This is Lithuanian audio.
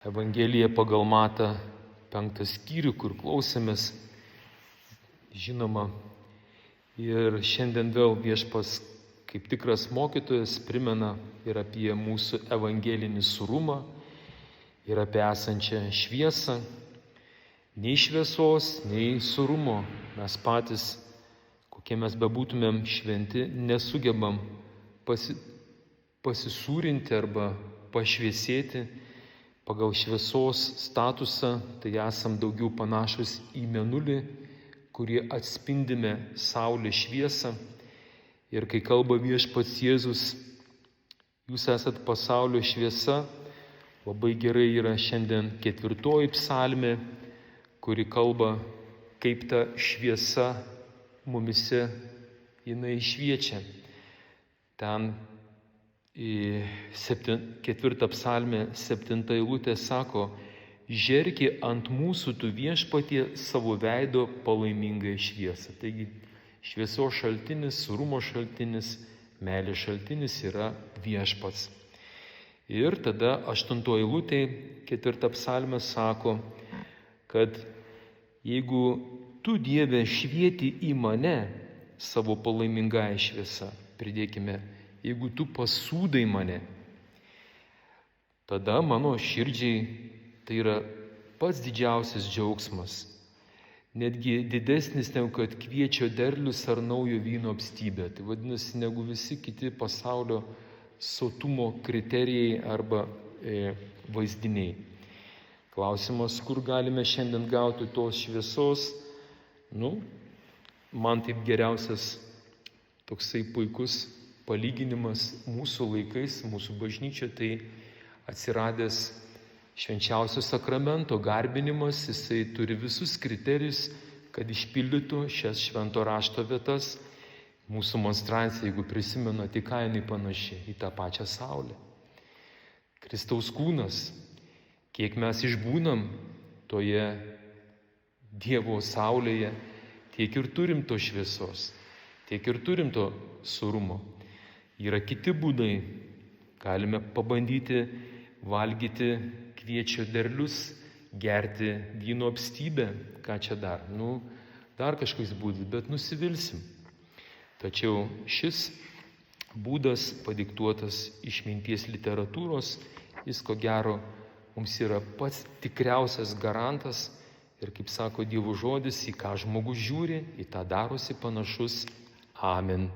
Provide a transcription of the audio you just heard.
Evangelija pagal Matą 5 skyrių, kur klausėmės, žinoma. Ir šiandien vėl Viešpats kaip tikras mokytojas primena ir apie mūsų evangelinį surumą, ir apie esančią šviesą. Nei šviesos, nei surumo mes patys, kokie mes bebūtumėm šventi, nesugebam pasisūrinti arba pašviesėti. Pagal šviesos statusą tai esam daugiau panašus į mėnulį, kurie atspindime saulės šviesą. Ir kai kalba Viešpats Jėzus, jūs esat pasaulio šviesa, labai gerai yra šiandien 4 psalmė, kuri kalba, kaip ta šviesa mumise jinai šviečia. Ten 4 psalmė 7 eilutė sako, žerki ant mūsų tu Viešpatie savo veido palaimingąją šviesą. Taigi šviesos šaltinis, surumo šaltinis, meilės šaltinis yra Viešpats. Ir tada 8 eilutė 4 psalmė sako, kad jeigu tu, Dieve, švieti į mane savo palaimingąją šviesą, pridėkime, jeigu tu pasūdai mane, tada mano širdžiai tai yra pats didžiausias džiaugsmas, netgi didesnis negu kad kviečio derlius ar naujo vyno apstybė. Tai vadinasi, negu visi kiti pasaulio sotumo kriterijai arba vaizdiniai. Klausimas, kur galime šiandien gauti tos šviesos? Man taip geriausias toksai puikus palyginimas mūsų laikais, mūsų bažnyčia, tai atsiradęs švenčiausio sakramento garbinimas, jisai turi visus kriterijus, kad išpildytų šias švento rašto vietas. Mūsų monstrancija, jeigu prisimenu, tik ką jinai panaši į tą pačią saulę. Kristaus kūnas, kiek mes išbūnam toje Dievo saulėje, tiek ir turim to šviesos, tiek ir turim to surumo. Yra kiti būdai, galime pabandyti valgyti kviečio derlius, gerti vyno apstybę, ką čia dar? Dar kažkoks būdas, bet nusivilsim. Tačiau šis būdas padiktuotas išminties literatūros, jis ko gero mums yra pats tikriausias garantas ir, kaip sako Dievo žodis, į ką žmogus žiūri, į tą darosi panašus. Amen.